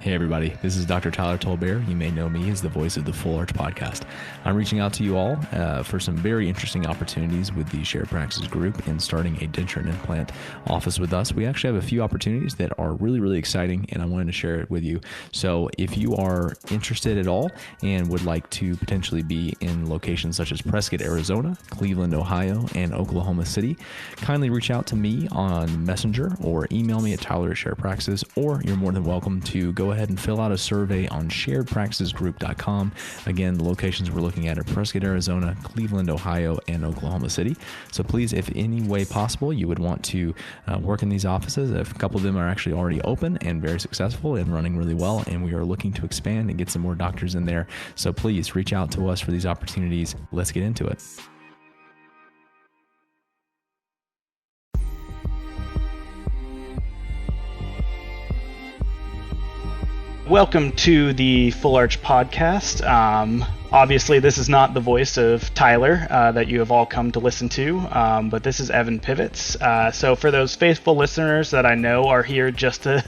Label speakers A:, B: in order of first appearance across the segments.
A: Hey everybody, this is Dr. Taher Dhoon. You may know me as the voice of the Full Arch podcast. I'm reaching out to you all for some very interesting opportunities with the Shared Practices group in starting a denture and implant office with us. We actually have a few opportunities that are really, really exciting, and I wanted to share it with you. So if you are interested at all and would like to potentially be in locations such as Prescott, Arizona, Cleveland, Ohio, and Oklahoma City, kindly reach out to me on Messenger or email me at Tyler@SharedPractices, or you're more than welcome to go ahead and fill out a survey on sharedpracticesgroup.com. Again, the locations we're looking at are Prescott, Arizona, Cleveland, Ohio, and Oklahoma City. So please, if any way possible, you would want to work in these offices. A couple of them are actually already open and very successful and running really well, and we are looking to expand and get some more doctors in there. So please reach out to us for these opportunities. Let's get into it.
B: Welcome to the Full Arch podcast. Obviously, this is not the voice of Tyler that you have all come to listen to, but this is Evan Pivetz. So for those faithful listeners that I know are here just to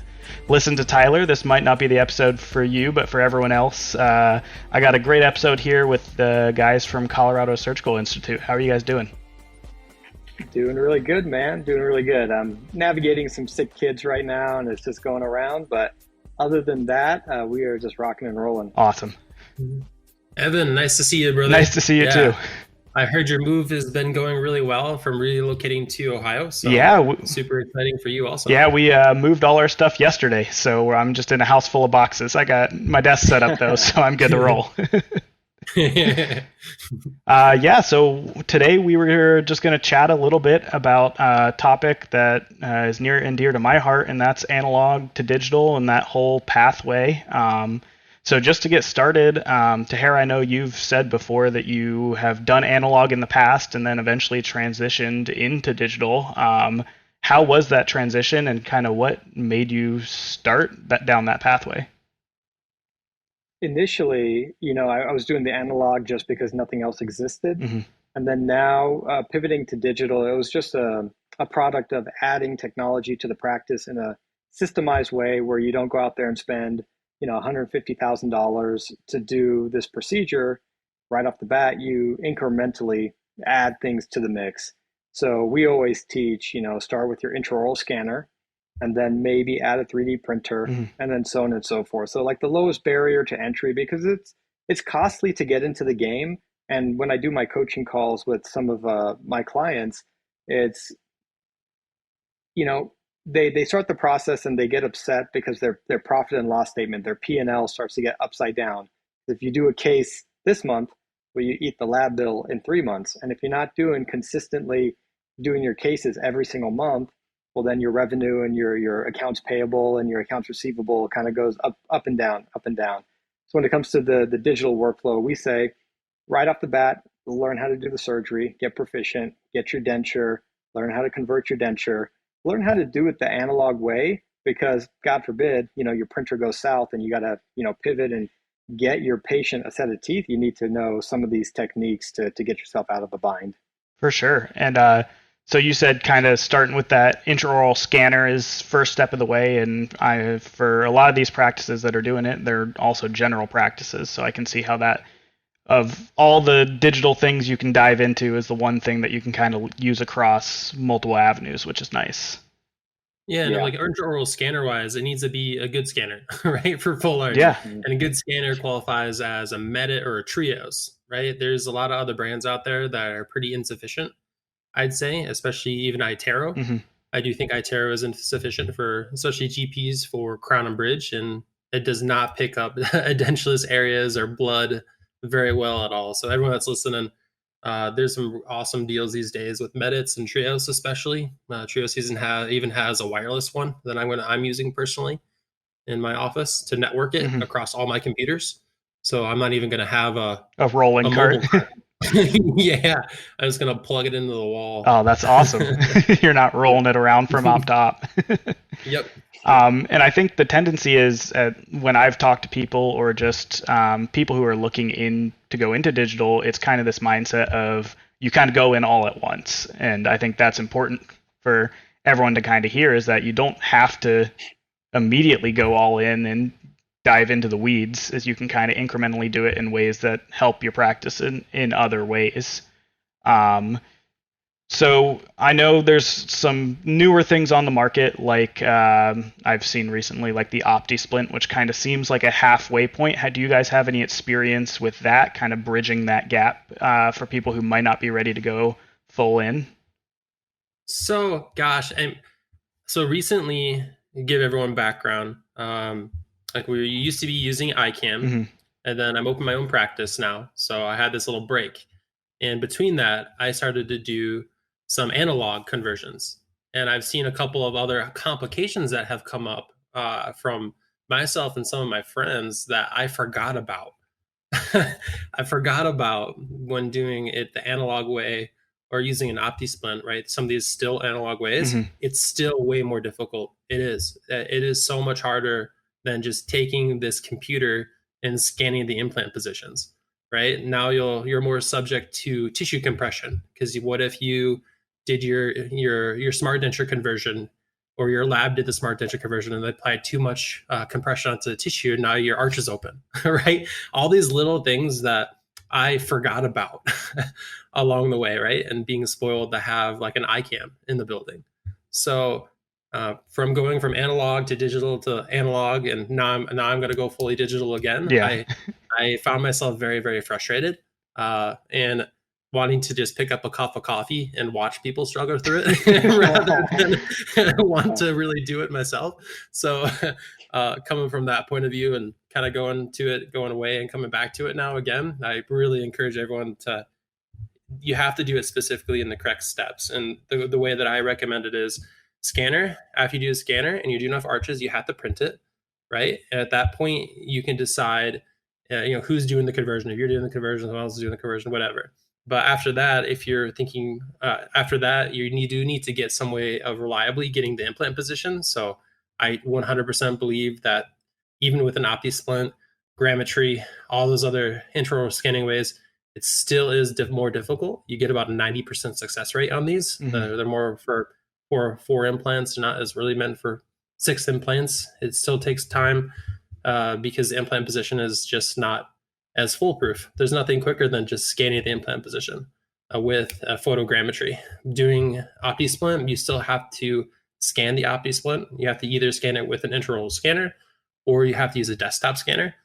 B: listen to Tyler, this might not be the episode for you, but for everyone else, I got a great episode here with the guys from Colorado Surgical Institute. How are you guys doing?
C: Doing really good, man. Doing really good. I'm navigating some sick kids right now, and it's just going around, but other than that, we are just rocking and rolling.
B: Awesome.
D: Evan, nice to see you, brother.
B: Nice to see you too.
D: I heard your move has been going really well from relocating to Ohio. So
B: yeah,
D: super exciting for you also.
B: Yeah, we moved all our stuff yesterday, so I'm just in a house full of boxes. I got my desk set up though, so I'm good to roll. So today we were just going to chat a little bit about a topic that is near and dear to my heart, and that's analog to digital and that whole pathway. So just to get started, Taher, I know you've said before that you have done analog in the past and then eventually transitioned into digital. How was that transition, and kind of what made you start down that pathway?
C: Initially, I was doing the analog just because nothing else existed.
B: Mm-hmm.
C: And then now pivoting to digital, it was just a product of adding technology to the practice in a systemized way where you don't go out there and spend, $150,000 to do this procedure. Right off the bat, you incrementally add things to the mix. So we always teach, start with your intraoral scanner, and then maybe add a 3D printer,
B: mm-hmm.
C: and then so on and so forth. So like the lowest barrier to entry, because it's costly to get into the game. And when I do my coaching calls with some of my clients, it's, they start the process and they get upset because their profit and loss statement, their P&L starts to get upside down. If you do a case this month, well, you eat the lab bill in 3 months. And if you're not consistently doing your cases every single month, well, then your revenue and your accounts payable and your accounts receivable kind of goes up and down, up and down. So when it comes to the digital workflow, we say right off the bat, learn how to do the surgery, get proficient, get your denture, learn how to convert your denture, learn how to do it the analog way, because God forbid, your printer goes south and you got to, pivot and get your patient a set of teeth. You need to know some of these techniques to get yourself out of the bind.
B: For sure. And so you said kind of starting with that intraoral scanner is first step of the way, and for a lot of these practices that are doing it, they're also general practices, so I can see how that, of all the digital things you can dive into, is the one thing that you can kind of use across multiple avenues, which is nice.
D: Yeah, like intraoral scanner wise, it needs to be a good scanner, right, for full arch.
B: Yeah.
D: And a good scanner qualifies as a Medit or a Trios, right? There's a lot of other brands out there that are pretty insufficient, I'd say, especially even iTero.
B: Mm-hmm.
D: I do think iTero is insufficient for, especially GPs, for crown and bridge, and it does not pick up edentulous areas or blood very well at all. So everyone that's listening, there's some awesome deals these days with Medits and Trios, especially. Trios even has a wireless one that I'm using personally in my office to network it
B: mm-hmm.
D: across all my computers. So I'm not even going to have a
B: rolling cart.
D: Yeah, I'm just going to plug it into the wall.
B: Oh, that's awesome. You're not rolling it around from op top.
D: Yep.
B: And I think the tendency is when I've talked to people, or just people who are looking to go into digital, it's kind of this mindset of you kind of go in all at once. And I think that's important for everyone to kind of hear, is that you don't have to immediately go all in and dive into the weeds, as you can kind of incrementally do it in ways that help your practice in other ways. So I know there's some newer things on the market, like I've seen recently, like the OptiSplint, which kind of seems like a halfway point. Do you guys have any experience with that, kind of bridging that gap for people who might not be ready to go full in?
D: So, gosh, and so recently, give everyone background. Like we used to be using iCam,
B: Mm-hmm.
D: and then I'm open my own practice now. So I had this little break. And between that, I started to do some analog conversions. And I've seen a couple of other complications that have come up from myself and some of my friends that I forgot about. I forgot about when doing it the analog way or using an OptiSplint, right? Some of these still analog ways,
B: Mm-hmm.
D: it's still way more difficult. It is. It is so much harder than just taking this computer and scanning the implant positions, right? Now you're more subject to tissue compression, because what if you did your smart denture conversion, or your lab did the smart denture conversion and they applied too much compression onto the tissue, and now your arch is open, right? All these little things that I forgot about along the way, right? And being spoiled to have like an iCam in the building. So from going from analog to digital to analog, and now I'm going to go fully digital again.
B: Yeah.
D: I found myself very, very frustrated and wanting to just pick up a cup of coffee and watch people struggle through it rather than want to really do it myself. So coming from that point of view and kind of going away and coming back to it now again, I really encourage everyone you have to do it specifically in the correct steps. And the way that I recommend it is scanner. After you do a scanner and you do enough arches, you have to print it, right? And at that point, you can decide, who's doing the conversion. If you're doing the conversion, who else is doing the conversion, whatever. But after that, if you're thinking, after that, you need to get some way of reliably getting the implant position. So I 100% believe that even with an OptiSplint, grammetry, all those other intraoral scanning ways, it still is more difficult. You get about a 90% success rate on these.
B: Mm-hmm.
D: They're more for four implants. They're not as really meant for 6 implants. It still takes time because the implant position is just not as foolproof. There's nothing quicker than just scanning the implant position with photogrammetry. Doing OptiSplint, you still have to scan the OptiSplint. You have to either scan it with an intraoral scanner or you have to use a desktop scanner.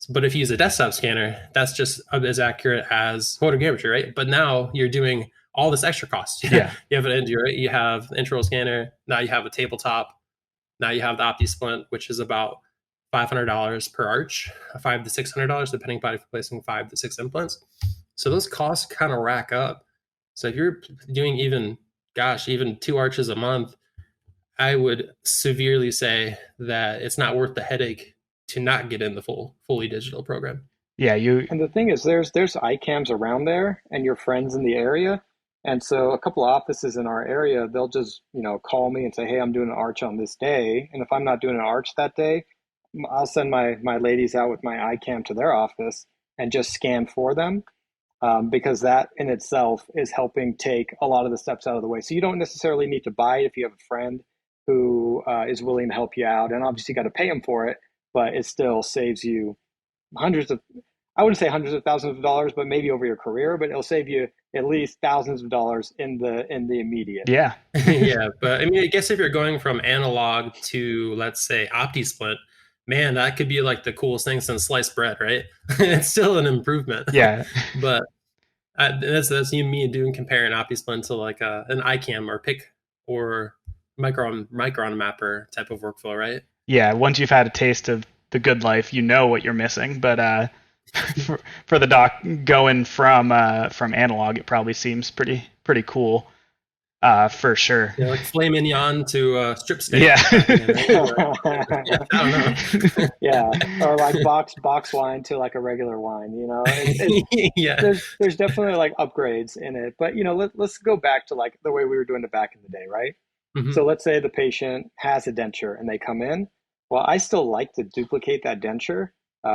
D: But if you use a desktop scanner, that's just as accurate as photogrammetry, right? But now you're doing all this extra cost.
B: Yeah.
D: You have you have an intraoral scanner. Now you have a tabletop. Now you have the OptiSplint, which is about $500 per arch, $500 to $600, depending upon if you're placing 5 to 6 implants. So those costs kind of rack up. So if you're doing even 2 arches a month, I would severely say that it's not worth the headache to not get in the fully digital program.
B: Yeah,
C: And the thing is, there's iCams around there, and your friends in the area. And so a couple of offices in our area, they'll just call me and say, "Hey, I'm doing an arch on this day." And if I'm not doing an arch that day, I'll send my ladies out with my iCam to their office and just scan for them, because that in itself is helping take a lot of the steps out of the way. So you don't necessarily need to buy it if you have a friend who is willing to help you out, and obviously you got to pay them for it. But it still saves you I wouldn't say hundreds of thousands of dollars, but maybe over your career, but it'll save you at least thousands of dollars in the immediate.
B: Yeah.
D: Yeah. But I mean, I guess if you're going from analog to, let's say, OptiSplint, man, that could be like the coolest thing since sliced bread, right? It's still an improvement.
B: Yeah.
D: But that's me doing comparing OptiSplint to like an iCam or PIC or micron mapper type of workflow, right?
B: Yeah, once you've had a taste of the good life, you know what you're missing. But for the doc going from analog, it probably seems pretty cool, for sure.
D: Yeah, like filet mignon to strip steak.
B: Yeah.
D: I don't know.
C: Yeah, or like box wine to like a regular wine.
D: Yeah.
C: There's definitely like upgrades in it. But let's go back to like the way we were doing it back in the day, right?
D: Mm-hmm.
C: So let's say the patient has a denture and they come in. Well, I still like to duplicate that denture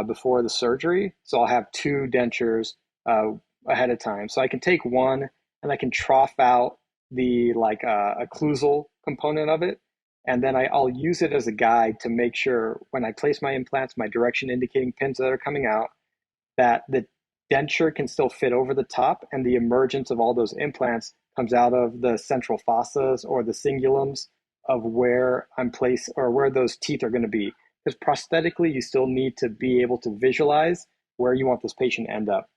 C: before the surgery. So I'll have 2 dentures ahead of time. So I can take one and I can trough out the occlusal component of it. And then I'll use it as a guide to make sure when I place my implants, my direction indicating pins that are coming out, that the denture can still fit over the top, and the emergence of all those implants comes out of the central fossas or the cingulums of where I'm placed or where those teeth are going to be. Because prosthetically, you still need to be able to visualize where you want this patient to end up.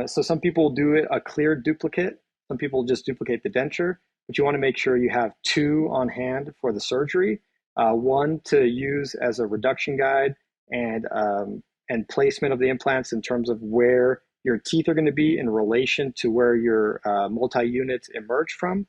C: So some people do it a clear duplicate. Some people just duplicate the denture, but you want to make sure you have two on hand for the surgery. One to use as a reduction guide and placement of the implants in terms of where your teeth are going to be in relation to where your multi-units emerge from.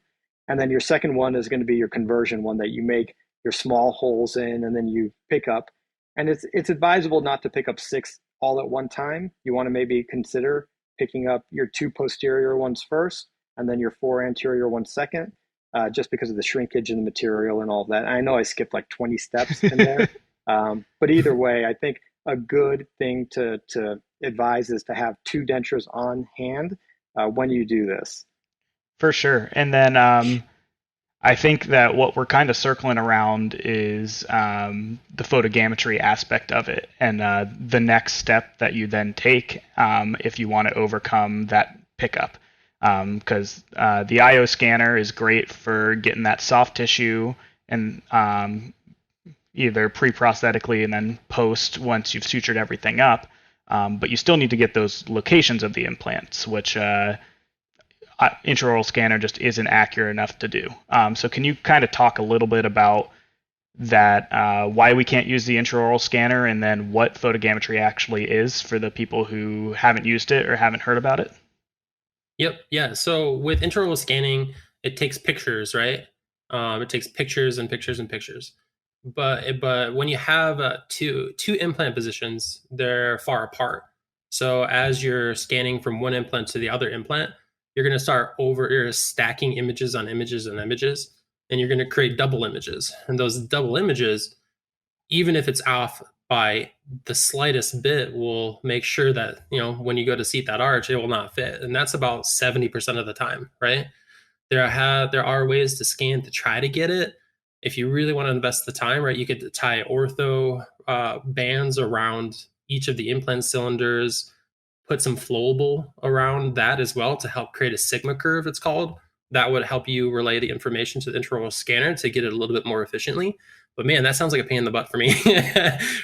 C: And then your second one is going to be your conversion one that you make your small holes in and then you pick up. And it's advisable not to pick up 6 all at one time. You want to maybe consider picking up your 2 posterior ones first and then your 4 anterior ones second, just because of the shrinkage in the material and all of that. And I know I skipped like 20 steps in there, but either way, I think a good thing to advise is to have 2 dentures on hand when you do this.
B: For sure. And then I think that what we're kind of circling around is the photogrammetry aspect of it, and the next step that you then take if you want to overcome that pickup. Because the IO scanner is great for getting that soft tissue and either pre-prosthetically and then post once you've sutured everything up. But you still need to get those locations of the implants, which intraoral scanner just isn't accurate enough to do. So can you kind of talk a little bit about that, why we can't use the intraoral scanner, and then what photogrammetry actually is for the people who haven't used it or haven't heard about it?
D: Yep. Yeah. So with intraoral scanning, it takes pictures, right? It takes pictures and pictures and pictures. But when you have two implant positions, they're far apart. So as you're scanning from one implant to the other implant, you're going to you're stacking images on images and images, and you're going to create double images. And those double images, even if it's off by the slightest bit, will make sure that, when you go to seat that arch, it will not fit. And that's about 70% of the time, right? There are ways to scan to try to get it. If you really want to invest the time, right, you could tie ortho bands around each of the implant cylinders, put some flowable around that as well to help create a sigma curve, it's called. That would help you relay the information to the intraoral scanner to get it a little bit more efficiently. But man, that sounds like a pain in the butt for me,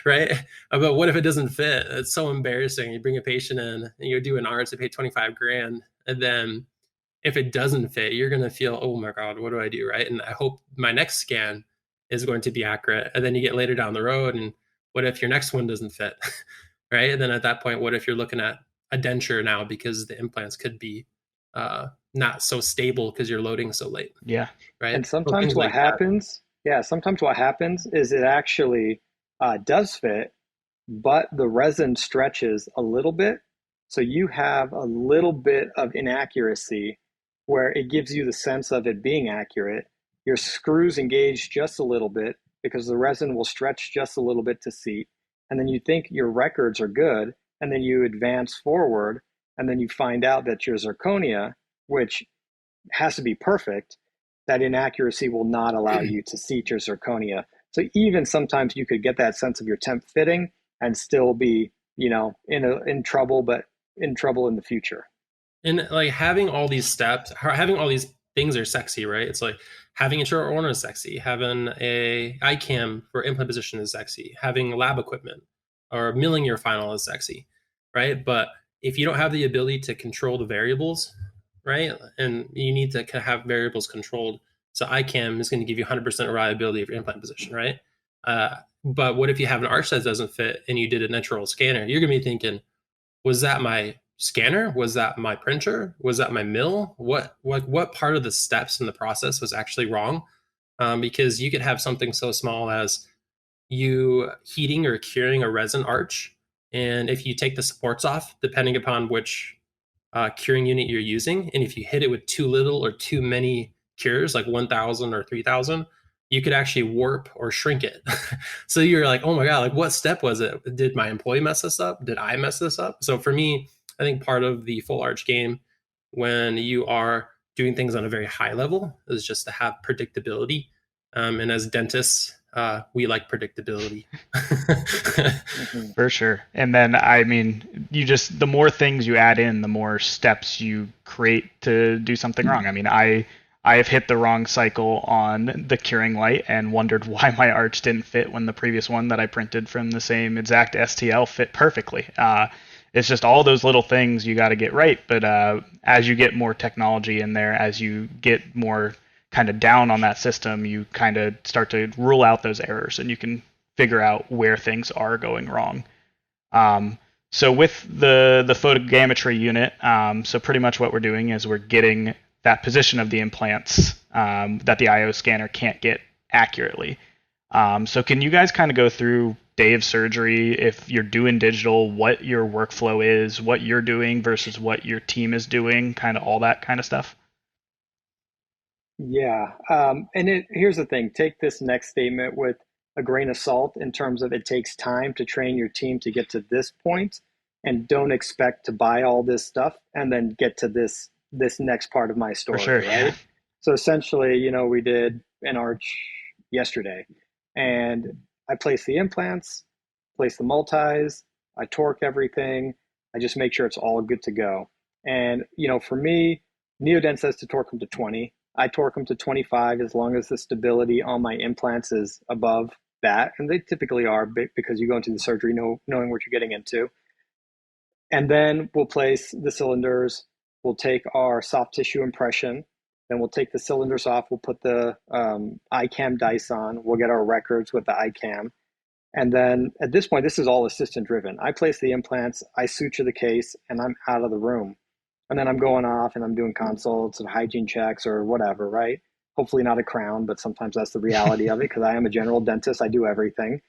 D: right? But what if it doesn't fit? It's so embarrassing. You bring a patient in and you do an arch, they pay $25,000, and then if it doesn't fit, you're going to feel, oh my God, what do I do, right? And I hope my next scan is going to be accurate. And then you get later down the road, and what if your next one doesn't fit, right? And then at that point, what if you're looking at a denture now because the implants could be not so stable because you're loading so late?
B: Yeah.
C: Right. And sometimes what happens is it actually does fit, but the resin stretches a little bit. So you have a little bit of inaccuracy where it gives you the sense of it being accurate. Your screws engage just a little bit because the resin will stretch just a little bit to seat. And then you think your records are good, and then you advance forward, and then you find out that your zirconia, which has to be perfect, that inaccuracy will not allow you to seat your zirconia. So even sometimes you could get that sense of your temp fitting and still be, in trouble, but in trouble in the future.
D: And like having all these steps, having all these things are sexy, right? It's like having intraoral is sexy, having a iCam for implant position is sexy, having lab equipment or milling your final is sexy, right? But if you don't have the ability to control the variables, right, and you need to have variables controlled, so iCam is going to give you 100% reliability of your implant position, right? But what if you have an arch that doesn't fit and you did an intraoral scanner? You're going to be thinking, was that my scanner? Was that my printer? Was that my mill? What part of the steps in the process was actually wrong? Because you could have something so small as you heating or curing a resin arch, and if you take the supports off, depending upon which curing unit you're using, and if you hit it with too little or too many cures, like 1,000 or 3,000, you could actually warp or shrink it. So you're like, oh my God, like what step was it? Did my employee mess this up? Did I mess this up? So for me, I think part of the full arch game when you are doing things on a very high level is just to have predictability And as dentists, we like predictability.
C: Mm-hmm.
B: For sure. And then, I mean, the more things you add in, the more steps you create to do something wrong. I mean, I have hit the wrong cycle on the curing light and wondered why my arch didn't fit when the previous one that I printed from the same exact STL fit perfectly. It's just all those little things you got to get right. But as you get more technology in there, as you get more kind of down on that system, you kind of start to rule out those errors and you can figure out where things are going wrong. So with the photogrammetry unit, so pretty much what we're doing is we're getting that position of the implants that the IO scanner can't get accurately. So can you guys kind of go through day of surgery, if you're doing digital, what your workflow is, what you're doing versus what your team is doing, kind of all that kind of stuff?
C: Yeah. Here's the thing, take this next statement with a grain of salt in terms of it takes time to train your team to get to this point, and don't expect to buy all this stuff and then get to this next part of my
B: For
C: story,
B: sure, yeah.
C: right? So essentially, we did an arch yesterday, and I placed the implants, placed the multis, I torque everything, I just make sure it's all good to go. And for me, Neodent says to torque them to 20. I torque them to 25 as long as the stability on my implants is above that. And they typically are, because you go into the surgery knowing what you're getting into. And then we'll place the cylinders. We'll take our soft tissue impression. Then we'll take the cylinders off. We'll put the iCam dice on. We'll get our records with the iCam. And then at this point, this is all assistant driven. I place the implants, I suture the case, and I'm out of the room. And then I'm going off and I'm doing consults and hygiene checks or whatever, right? Hopefully not a crown, but sometimes that's the reality of it, because I am a general dentist. I do everything.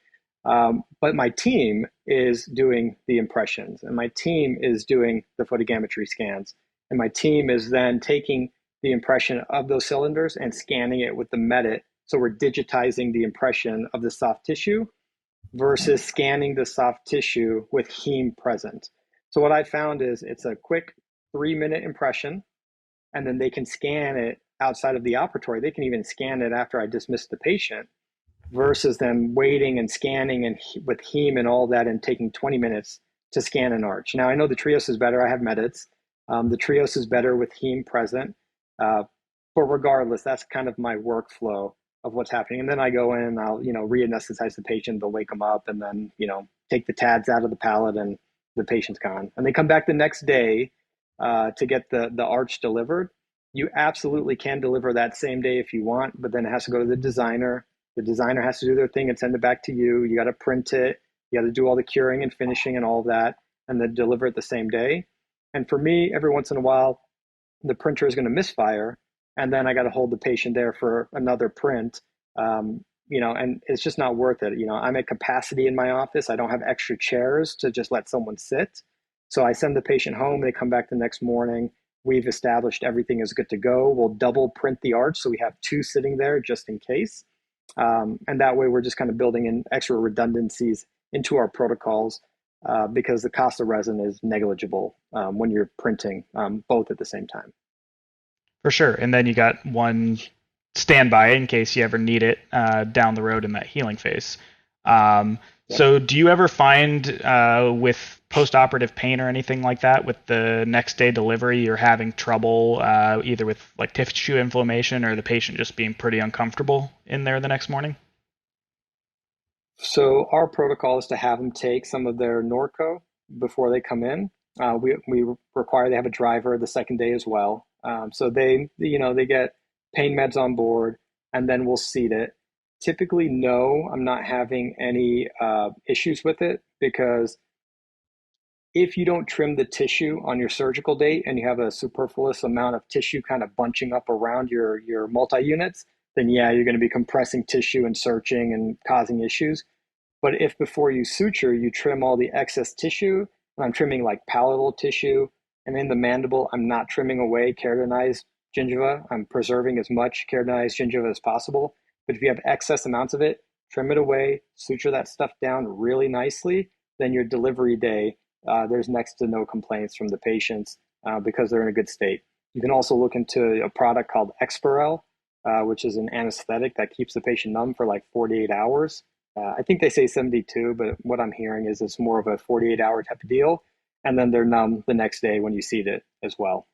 C: But my team is doing the impressions, and my team is doing the photogrammetry scans, and my team is then taking the impression of those cylinders and scanning it with the MEDIT. So we're digitizing the impression of the soft tissue versus scanning the soft tissue with heme present. So what I found is it's a quick 3-minute impression, and then they can scan it outside of the operatory. They can even scan it after I dismiss the patient, versus them waiting and scanning and with heme and all that and taking 20 minutes to scan an arch. Now I know the Trios is better. I have Medits. The Trios is better with heme present. But regardless, that's kind of my workflow of what's happening. And then I go in, I'll, re-anesthetize the patient, they'll wake them up, and then, take the TADs out of the palate, and the patient's gone. And they come back the next day to get the arch delivered. You absolutely can deliver that same day if you want, but then it has to go to the designer. The designer has to do their thing and send it back to you. You got to print it. You got to do all the curing and finishing and all of that, and then deliver it the same day. And for me, every once in a while, the printer is going to misfire, and then I got to hold the patient there for another print. And it's just not worth it. I'm at capacity in my office. I don't have extra chairs to just let someone sit. So I send the patient home. They come back the next morning. We've established everything is good to go. We'll double print the arch, so we have 2 sitting there just in case. And that way we're just kind of building in extra redundancies into our protocols, because the cost of resin is negligible when you're printing both at the same time.
B: For sure. And then you got one standby in case you ever need it down the road in that healing phase. So do you ever find with post-operative pain or anything like that, with the next day delivery, you're having trouble either with like tissue inflammation or the patient just being pretty uncomfortable in there the next morning?
C: So our protocol is to have them take some of their Norco before they come in. We require they have a driver the second day as well. So they get pain meds on board, and then we'll seat it. Typically, no, I'm not having any issues with it, because if you don't trim the tissue on your surgical date and you have a superfluous amount of tissue kind of bunching up around your multi-units, then yeah, you're going to be compressing tissue and searching and causing issues. But if before you suture, you trim all the excess tissue, and I'm trimming like palatal tissue, and in the mandible, I'm not trimming away keratinized gingiva. I'm preserving as much keratinized gingiva as possible. But if you have excess amounts of it, trim it away, suture that stuff down really nicely. Then your delivery day, there's next to no complaints from the patients because they're in a good state. You can also look into a product called Exparel. which is an anesthetic that keeps the patient numb for like 48 hours. I think they say 72, but what I'm hearing is it's more of a 48-hour type of deal. And then they're numb the next day when you seed it as well.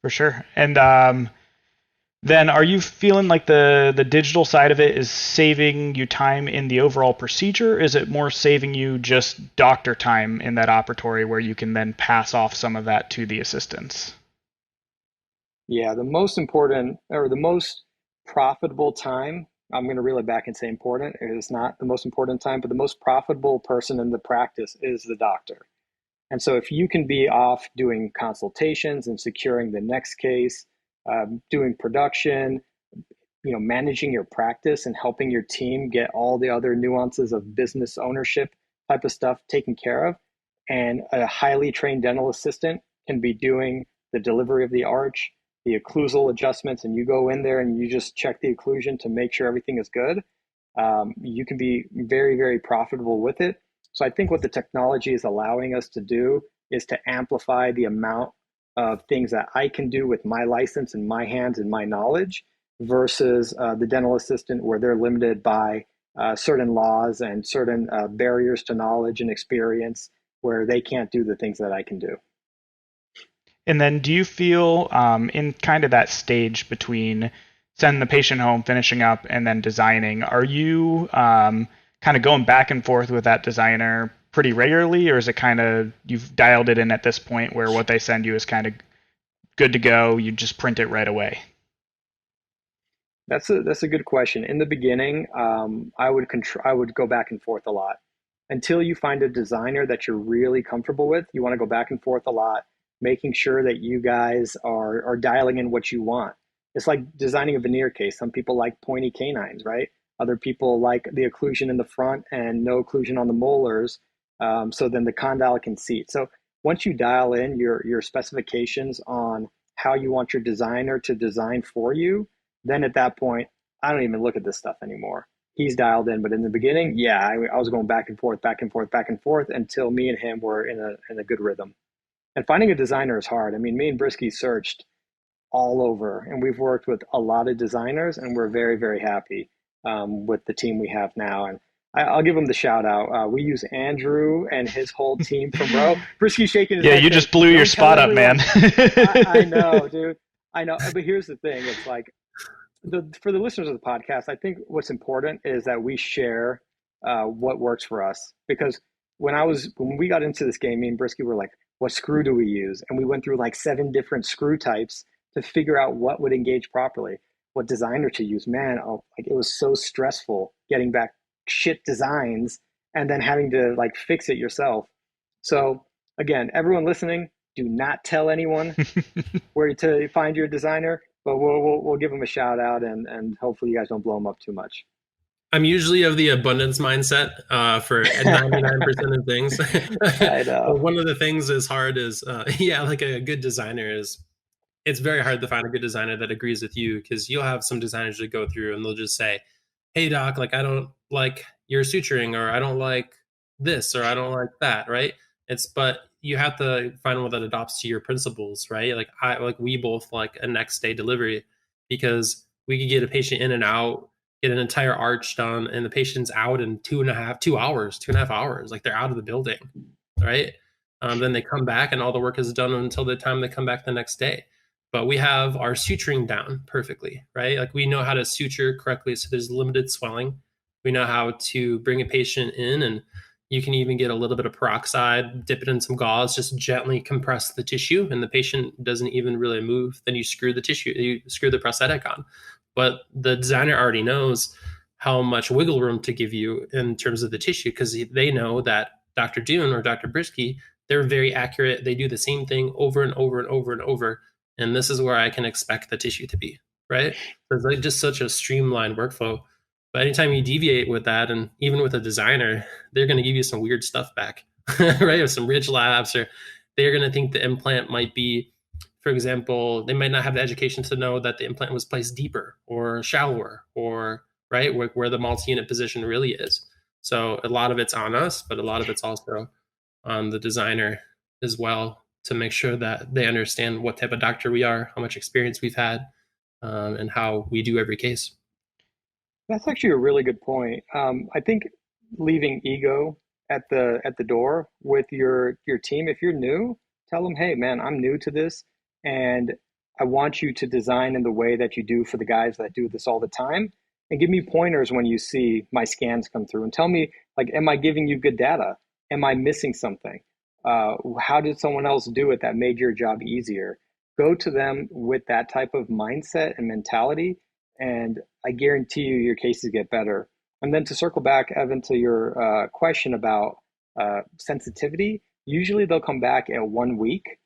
B: For sure. And then are you feeling like the digital side of it is saving you time in the overall procedure? Is it more saving you just doctor time in that operatory where you can then pass off some of that to the assistants?
C: Yeah, the most important or the most profitable time, I'm going to reel it back and say important. It is not the most important time, but the most profitable person in the practice is the doctor. And so if you can be off doing consultations and securing the next case, doing production, managing your practice and helping your team get all the other nuances of business ownership type of stuff taken care of, and a highly trained dental assistant can be doing the delivery of the arch, the occlusal adjustments, and you go in there and you just check the occlusion to make sure everything is good, you can be very, very profitable with it. So I think what the technology is allowing us to do is to amplify the amount of things that I can do with my license and my hands and my knowledge versus the dental assistant where they're limited by certain laws and certain barriers to knowledge and experience where they can't do the things that I can do.
B: And then do you feel in kind of that stage between sending the patient home, finishing up, and then designing, are you kind of going back and forth with that designer pretty regularly, or is it kind of you've dialed it in at this point where what they send you is kind of good to go, you just print it right away?
C: That's a good question. In the beginning, I would go back and forth a lot until you find a designer that you're really comfortable with. You want to go back and forth a lot, making sure that you guys are dialing in what you want. It's like designing a veneer case. Some people like pointy canines, right? Other people like the occlusion in the front and no occlusion on the molars, so then the condyle can seat. So once you dial in your specifications on how you want your designer to design for you, then at that point, I don't even look at this stuff anymore. He's dialed in, but in the beginning, yeah, I was going back and forth, back and forth, back and forth until me and him were in a good rhythm. And finding a designer is hard. I mean, me and Briskie searched all over, and we've worked with a lot of designers, and we're very, very happy with the team we have now. And I'll give him the shout out. We use Andrew and his whole team from Row. Briskie shaking his head.
B: Yeah, you just blew your spot up, man.
C: I know, dude. I know. But here's the thing. It's like, for the listeners of the podcast, I think what's important is that we share what works for us. Because when we got into this game, me and Briskie were like, what screw do we use? And we went through like 7 different screw types to figure out what would engage properly, what designer to use. Man, like it was so stressful getting back shit designs and then having to like fix it yourself. So again, everyone listening, do not tell anyone where to find your designer, but we'll give them a shout out and hopefully you guys don't blow them up too much.
D: I'm usually of the abundance mindset for 99% of things.
C: I know.
D: One of the things is hard is, like a good designer it's very hard to find a good designer that agrees with you, because you'll have some designers that go through and they'll just say, hey doc, like I don't like your suturing, or I don't like this, or I don't like that, right? But you have to find one that adopts to your principles, right? Like we both like a next day delivery, because we could get a patient in and out, get an entire arch done, and the patient's out in 2.5 hours. Like they're out of the building, right? Then they come back and all the work is done until the time they come back the next day. But we have our suturing down perfectly, right? Like we know how to suture correctly, so there's limited swelling. We know how to bring a patient in, and you can even get a little bit of peroxide, dip it in some gauze, just gently compress the tissue, and the patient doesn't even really move. Then you screw the prosthetic on. But the designer already knows how much wiggle room to give you in terms of the tissue, because they know that Dr. Dhoon or Dr. Briskie, they're very accurate. They do the same thing over and over and over and over. And this is where I can expect the tissue to be, right? It's like just such a streamlined workflow. But anytime you deviate with that, and even with a designer, they're going to give you some weird stuff back, right? Or some ridge labs, or they're going to think the implant might be, for example, they might not have the education to know that the implant was placed deeper or shallower, or right where the multi-unit position really is. So a lot of it's on us, but a lot of it's also on the designer as well, to make sure that they understand what type of doctor we are, how much experience we've had, and how we do every case.
C: That's actually a really good point. I think leaving ego at the door with your team. If you're new, tell them, hey man, I'm new to this, and I want you to design in the way that you do for the guys that do this all the time. And give me pointers when you see my scans come through, and tell me, like, am I giving you good data? Am I missing something? How did someone else do it that made your job easier? Go to them with that type of mindset and mentality, and I guarantee you your cases get better. And then to circle back, Evan, to your question about sensitivity, usually they'll come back at 1 week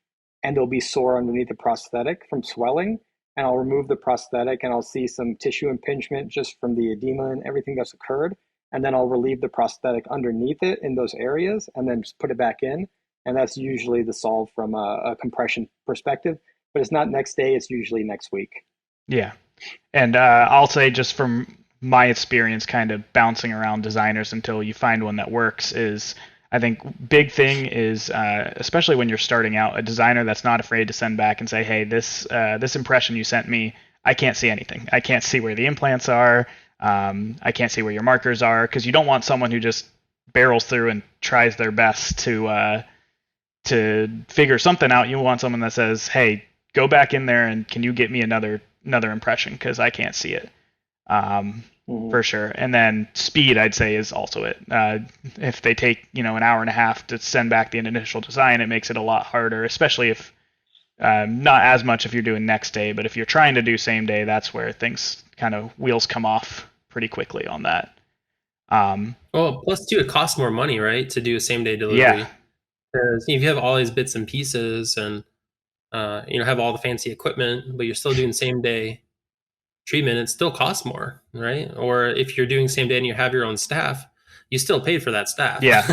C: and they'll be sore underneath the prosthetic from swelling. And I'll remove the prosthetic and I'll see some tissue impingement just from the edema and everything that's occurred. And then I'll relieve the prosthetic underneath it in those areas and then just put it back in. And that's usually the solve from a compression perspective. But it's not next day, it's usually next week.
B: Yeah. And I'll say, just from my experience kind of bouncing around designers until you find one that works, is I think big thing is, especially when you're starting out, a designer that's not afraid to send back and say, hey, this impression you sent me, I can't see anything. I can't see where the implants are. I can't see where your markers are, because you don't want someone who just barrels through and tries their best to figure something out. You want someone that says, hey, go back in there and can you get me another impression, because I can't see it. For sure. And then speed, I'd say, is also it. If they take an hour and a half to send back the initial design, it makes it a lot harder, especially if not as much if you're doing next day, but if you're trying to do same day, that's where things kind of wheels come off pretty quickly on that.
D: Well, plus too, it costs more money, right, to do a same day delivery.
B: Yeah.
D: Because if you have all these bits and pieces and have all the fancy equipment, but you're still doing same day treatment, it still costs more, right? Or if you're doing same day and you have your own staff, you still paid for that staff.
B: Yeah.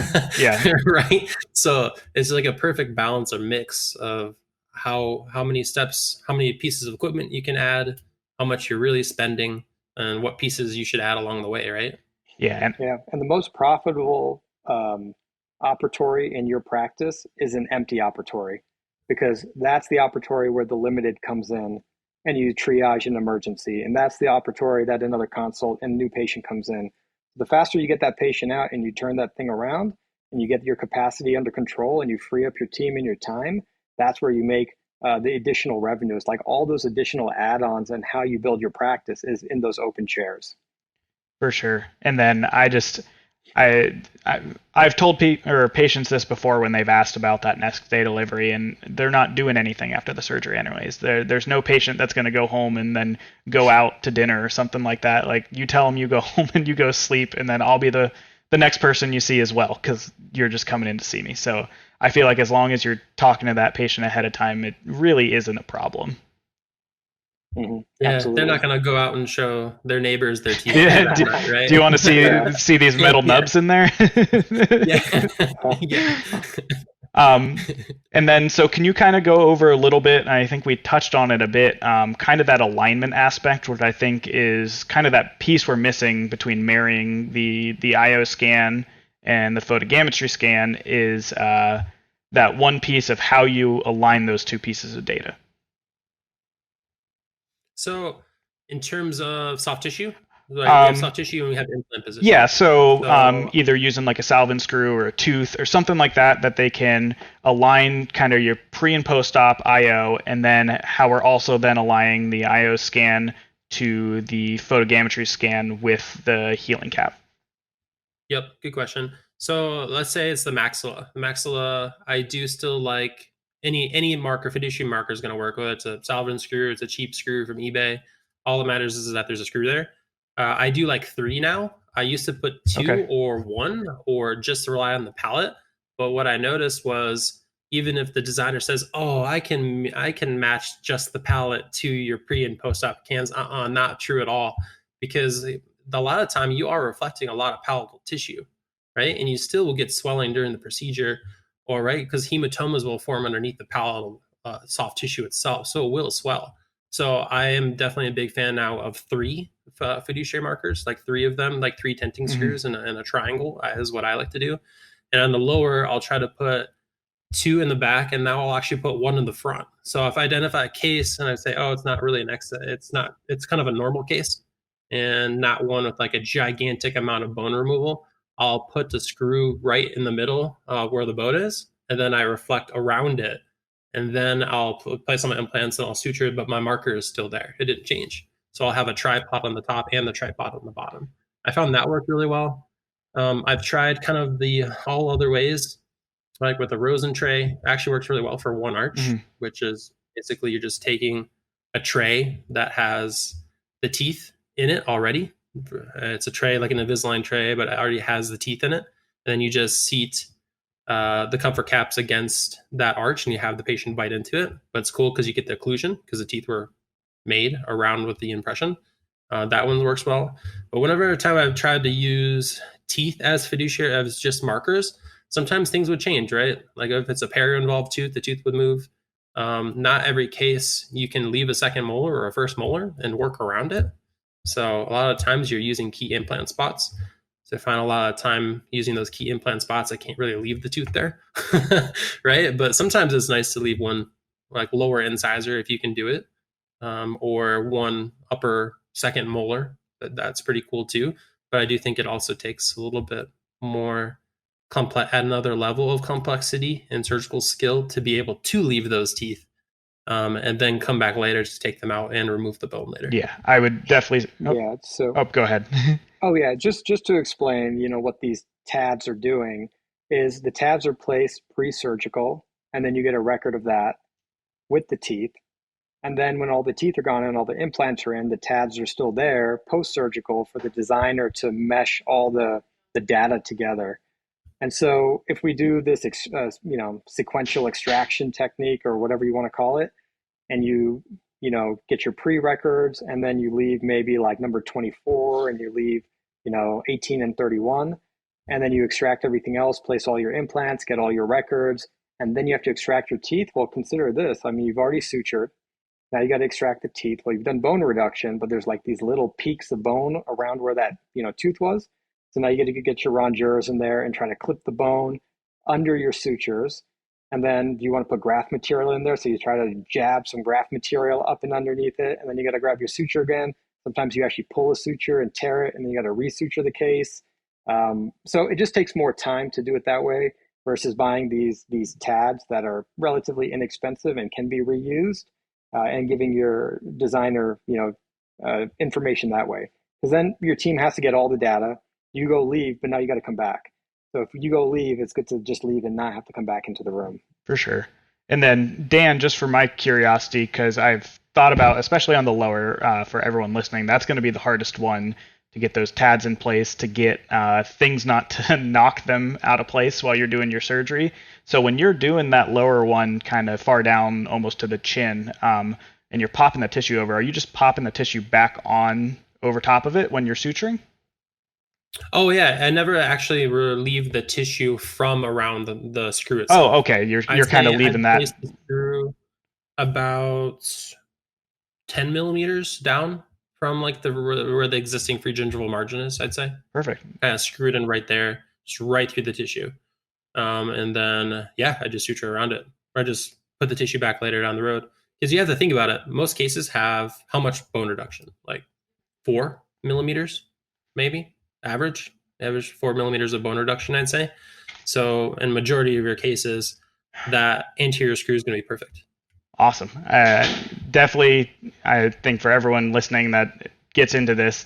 D: Right. So it's like a perfect balance or mix of how many steps, how many pieces of equipment you can add, how much you're really spending, and what pieces you should add along the way, right?
B: Yeah.
C: And the most profitable operatory in your practice is an empty operatory, because that's the operatory where the limited comes in and you triage an emergency. And that's the operatory that another consult and a new patient comes in. The faster you get that patient out and you turn that thing around and you get your capacity under control and you free up your team and your time, that's where you make the additional revenues. Like all those additional add-ons and how you build your practice is in those open chairs.
B: For sure. And then I've told patients this before when they've asked about that next day delivery, and they're not doing anything after the surgery anyways. There's no patient that's going to go home and then go out to dinner or something like that. Like, you tell them you go home and you go sleep, and then I'll be the next person you see as well, because you're just coming in to see me. So I feel like as long as you're talking to that patient ahead of time, it really isn't a problem.
C: Mm-hmm.
D: Yeah,
C: Absolutely.
D: they're not going to go out and show their neighbors their teeth.
B: Yeah,
D: night, right?
B: Do you want to see these metal nubs in there?
D: Yeah.
B: And then, so can you kind of go over a little bit, and I think we touched on it a bit, kind of that alignment aspect, which I think is kind of that piece we're missing between marrying the IO scan and the photogrammetry scan, is that one piece of how you align those two pieces of data.
D: So in terms of soft tissue, we have soft tissue and we have implant position.
B: Yeah, so either using like a Salvin screw or a tooth or something like that they can align kind of your pre and post-op IO, and then how we're also then aligning the IO scan to the photogrammetry scan with the healing cap.
D: Yep, good question. So let's say it's the maxilla. The maxilla, I do still like any marker, fiduciary marker is going to work, whether it's a Salvin screw, it's a cheap screw from eBay. All that matters is that there's a screw there. I do like 3 now. I used to put 2 or 1 or just rely on the palette. But what I noticed was, even if the designer says, oh, I can match just the palette to your pre and post-op cans, not true at all. Because a lot of time you are reflecting a lot of palatal tissue, right? And you still will get swelling during the procedure, or right, because hematomas will form underneath the palatal soft tissue itself, so it will swell. So I am definitely a big fan now of 3 fiduciary markers, like 3 of them, like 3 tenting screws and a triangle is what I like to do. And on the lower, I'll try to put 2 in the back, and now I'll actually put 1 in the front. So if I identify a case and I say, oh, it's not really an it's kind of a normal case and not one with like a gigantic amount of bone removal, I'll put the screw right in the middle where the bone is, and then I reflect around it. And then I'll place on my implants and I'll suture it, but my marker is still there. It didn't change. So I'll have a tripod on the top and the tripod on the bottom. I found that worked really well. I've tried kind of the all other ways, like with the Rosen tray. Actually works really well for one arch, which is basically you're just taking a tray that has the teeth in it already. It's a tray like an Invisalign tray, but it already has the teeth in it. And then you just seat the comfort caps against that arch and you have the patient bite into it. But it's cool because you get the occlusion because the teeth were made around with the impression. That one works well. But whenever time I've tried to use teeth as fiduciary, as just markers, sometimes things would change, right? Like if it's a perio-involved tooth, the tooth would move. Not every case you can leave a second molar or a first molar and work around it. So a lot of times you're using key implant spots. So I find a lot of time using those key implant spots, I can't really leave the tooth there, right? But sometimes it's nice to leave one like lower incisor if you can do it, or one upper second molar. That's pretty cool too. But I do think it also takes a little bit more complex, at another level of complexity and surgical skill to be able to leave those teeth, and then come back later to take them out and remove the bone later.
B: Yeah, I would definitely.
C: Yeah. So.
B: Go ahead.
C: Oh yeah, just to explain, what these tabs are doing is the tabs are placed pre-surgical, and then you get a record of that with the teeth. And then when all the teeth are gone and all the implants are in, the tabs are still there post-surgical for the designer to mesh all the data together. And so if we do this, sequential extraction technique or whatever you want to call it, and you get your pre-records, and then you leave maybe like number 24 and you leave, 18 and 31, and then you extract everything else, place all your implants, get all your records, and then you have to extract your teeth. Well, consider this. I mean, you've already sutured. Now you got to extract the teeth. Well, you've done bone reduction, but there's like these little peaks of bone around where that, tooth was. So now you get to get your rongeurs in there and try to clip the bone under your sutures. And then you want to put graft material in there. So you try to jab some graft material up and underneath it. And then you got to grab your suture again. Sometimes you actually pull a suture and tear it, and then you got to resuture the case. So it just takes more time to do it that way versus buying these tabs that are relatively inexpensive and can be reused, and giving your designer, information that way. Because then your team has to get all the data. You go leave, but now you got to come back. So if you go leave, it's good to just leave and not have to come back into the room.
B: For sure. And then Dan, just for my curiosity, because I've thought about, especially on the lower, for everyone listening, that's going to be the hardest one to get those tabs in place, to get things not to knock them out of place while you're doing your surgery. So when you're doing that lower one kind of far down almost to the chin, and you're popping the tissue over, are you just popping the tissue back on over top of it when you're suturing?
D: Oh yeah, I never actually relieve the tissue from around the screw itself.
B: Oh, okay. You're kind of leaving that.
D: The screw about 10 millimeters down from like where the existing free gingival margin is, I'd say.
B: Perfect.
D: Kind of screwed in right there, just right through the tissue. And then I just suture around it, or I just put the tissue back later down the road. Because you have to think about it. Most cases have how much bone reduction? Like 4 millimeters, maybe. Average 4 millimeters of bone reduction, I'd say. So in majority of your cases, that anterior screw is going to be perfect.
B: Awesome. Definitely, I think for everyone listening that gets into this,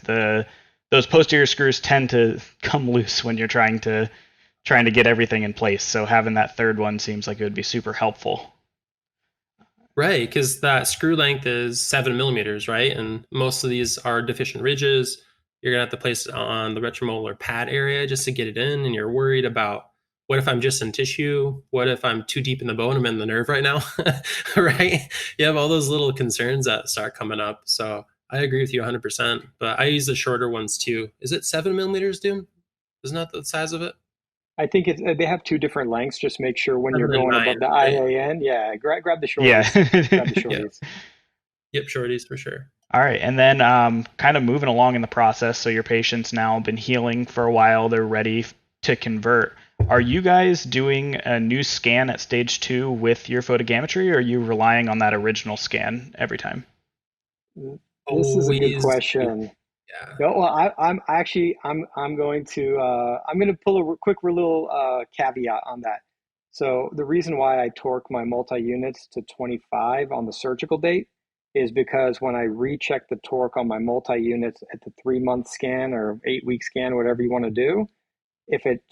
B: those posterior screws tend to come loose when you're trying to get everything in place. So having that third one seems like it would be super helpful.
D: Right, because that screw length is 7 millimeters, right? And most of these are deficient ridges. You're going to have to place it on the retromolar pad area just to get it in. And you're worried about, what if I'm just in tissue? What if I'm too deep in the bone? I'm in the nerve right now, right? You have all those little concerns that start coming up. So I agree with you 100%. But I use the shorter ones too. Is it 7 millimeters, Dhoon? Isn't that the size of it?
C: I think they have two different lengths. Just make sure when you're going above the IAN, grab the shorties.
B: Yeah.
C: Grab the shorties.
D: Yep, shorties for sure.
B: All right, and then kind of moving along in the process, so your patient's now been healing for a while, they're ready to convert. Are you guys doing a new scan at stage 2 with your photogrammetry, or are you relying on that original scan every time?
C: This is a good
D: Always.
C: question.
D: Yeah.
C: No, well, I'm going to pull a quick little caveat on that. So the reason why I torque my multi-units to 25 on the surgical date is because when I recheck the torque on my multi-units at the 3-month scan or 8-week scan, whatever you want to do, if it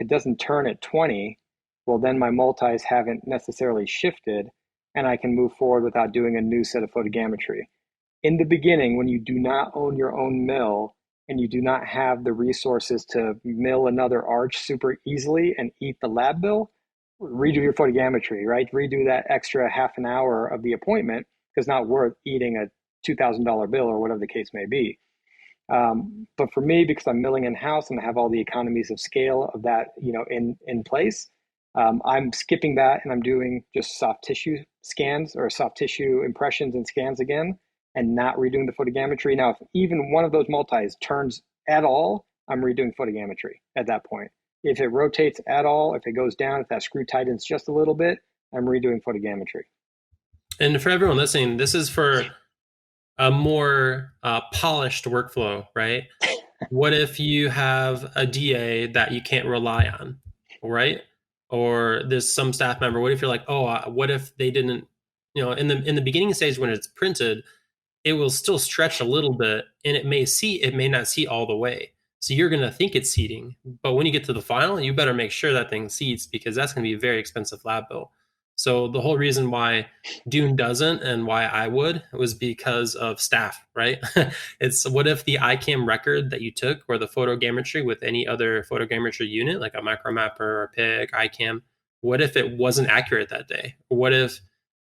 C: doesn't turn at 20, well then my multis haven't necessarily shifted, and I can move forward without doing a new set of photogrammetry. In the beginning, when you do not own your own mill and you do not have the resources to mill another arch super easily and eat the lab bill, redo your photogrammetry, right? Redo that extra half an hour of the appointment because it's not worth eating a $2,000 bill or whatever the case may be. But for me, because I'm milling in house and I have all the economies of scale of that, in place, I'm skipping that and I'm doing just soft tissue scans or soft tissue impressions and scans again, and not redoing the photogrammetry. Now, if even one of those multis turns at all, I'm redoing photogrammetry at that point. If it rotates at all, if it goes down, if that screw tightens just a little bit, I'm redoing photogrammetry.
D: And for everyone listening, this is for a more polished workflow, right? What if you have a DA that you can't rely on, right? Or there's some staff member. What if you're like, oh, what if they didn't, in the beginning stage when it's printed, it will still stretch a little bit, and it may not seat all the way. So you're going to think it's seating, but when you get to the final, you better make sure that thing seats, because that's going to be a very expensive lab bill. So the whole reason why Dhoon doesn't and why I would was because of staff, right? It's what if the ICAM record that you took or the photogrammetry with any other photogrammetry unit, like a micromapper or PIC, ICAM, what if it wasn't accurate that day? What if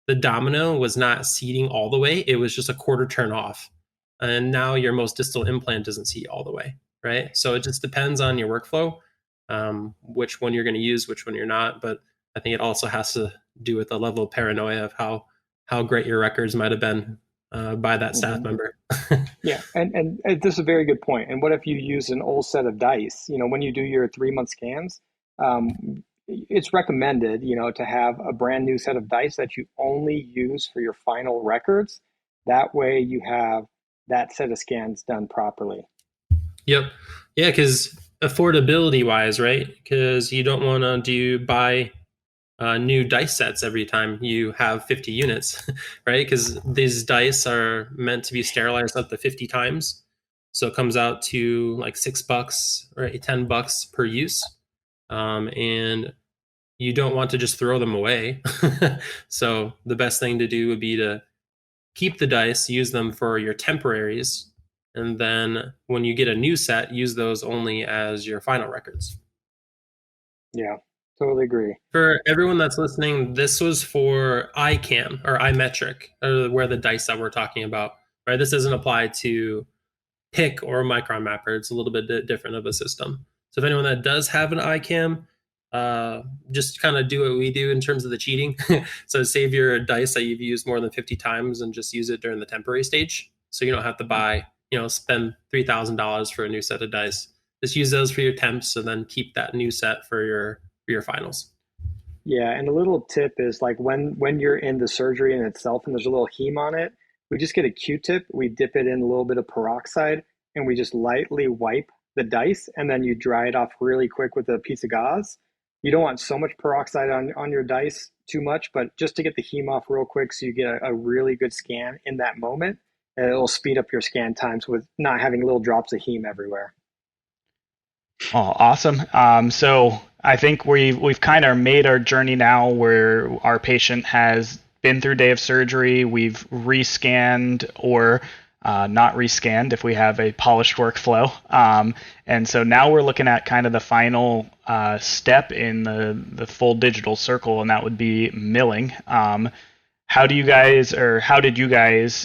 D: the domino was not seating all the way? It was just a quarter turn off. And now your most distal implant doesn't seat all the way, right? So it just depends on your workflow, which one you're going to use, which one you're not. But I think it also has to do with the level of paranoia of how great your records might have been by that staff member.
C: Yeah, and this is a very good point. And what if you use an old set of dice? When you do your 3-month scans, it's recommended, to have a brand new set of dice that you only use for your final records. That way you have that set of scans done properly.
D: Yep. Yeah, because affordability wise, right? Because you don't want to buy new dice sets every time you have 50 units, right? Because these dice are meant to be sterilized up to 50 times. So it comes out to like $6 or $10 per use. And you don't want to just throw them away. So the best thing to do would be to keep the dice, use them for your temporaries, and then when you get a new set, use those only as your final records.
C: Yeah, totally agree.
D: For everyone that's listening, this was for iCam or iMetric, or where the dice that we're talking about, right? This doesn't apply to PIC or micromapper. It's a little bit different of a system. So if anyone that does have an iCam, just kind of do what we do in terms of the cheating. So save your dice that you've used more than 50 times and just use it during the temporary stage. So you don't have to buy, spend $3,000 for a new set of dice. Just use those for your temps and then keep that new set for your finals.
C: Yeah, and a little tip is like when you're in the surgery in itself and there's a little heme on it, we just get a Q-tip, we dip it in a little bit of peroxide, and we just lightly wipe the dice, and then you dry it off really quick with a piece of gauze. You don't want so much peroxide on your dice too much, but just to get the heme off real quick so you get a really good scan in that moment, and it'll speed up your scan times with not having little drops of heme everywhere.
B: Oh, awesome. So I think we've kind of made our journey now where our patient has been through day of surgery. We've rescanned or not rescanned if we have a polished workflow. And so now we're looking at kind of the final step in the full digital circle, and that would be milling. How did you guys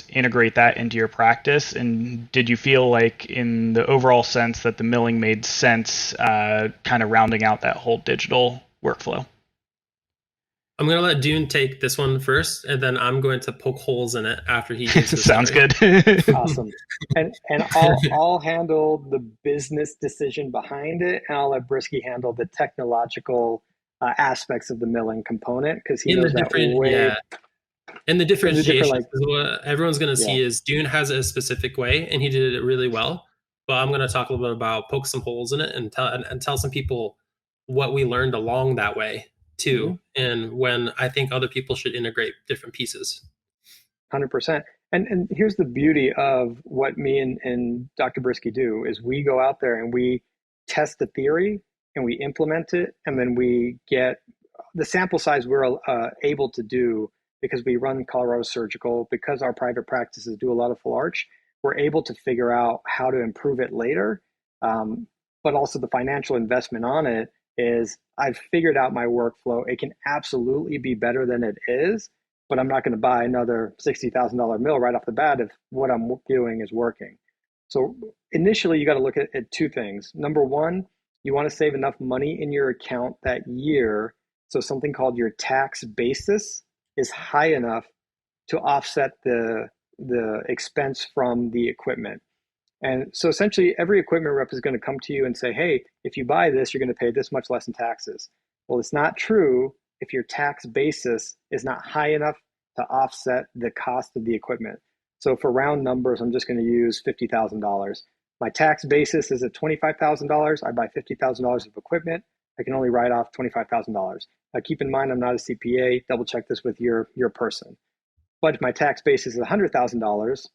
B: integrate that into your practice? And did you feel like in the overall sense that the milling made sense kind of rounding out that whole digital workflow?
D: I'm going to let Dune take this one first, and then I'm going to poke holes in it after he gives his
B: Sounds
D: summary.
B: good.
C: Awesome. And I'll handle the business decision behind it, and I'll let Briskie handle the technological aspects of the milling component, because he knows that way.
D: And the differentiation,
C: like,
D: what everyone's going to
C: yeah.
D: see is Dune has a specific way, and he did it really well. But I'm going to talk a little bit about poke some holes in it and tell some people what we learned along that way too, and when I think other people should integrate different pieces.
C: 100%. And here's the beauty of what me and Dr. Briskie do is we go out there and we test the theory and we implement it, and then we get the sample size we're able to do because we run Colorado Surgical, because our private practices do a lot of full arch. We're able to figure out how to improve it later. But also the financial investment on it is I've figured out my workflow. It can absolutely be better than it is, but I'm not going to buy another $60,000 mill right off the bat if what I'm doing is working. So initially, you got to look at two things. Number one, you want to save enough money in your account that year, so something called your tax basis is high enough to offset the expense from the equipment. And so essentially, every equipment rep is going to come to you and say, hey, if you buy this, you're going to pay this much less in taxes. Well, it's not true if your tax basis is not high enough to offset the cost of the equipment. So for round numbers, I'm just going to use $50,000. My tax basis is at $25,000. I buy $50,000 of equipment. I can only write off $25,000. Now, keep in mind, I'm not a CPA. Double check this with your person. But if my tax basis is $100,000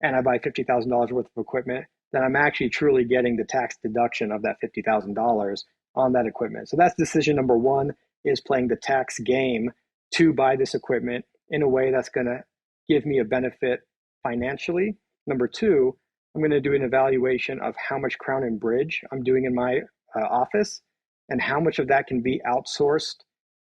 C: and I buy $50,000 worth of equipment, then I'm actually truly getting the tax deduction of that $50,000 on that equipment. So that's decision number one, is playing the tax game to buy this equipment in a way that's going to give me a benefit financially. Number two, I'm going to do an evaluation of how much crown and bridge I'm doing in my office and how much of that can be outsourced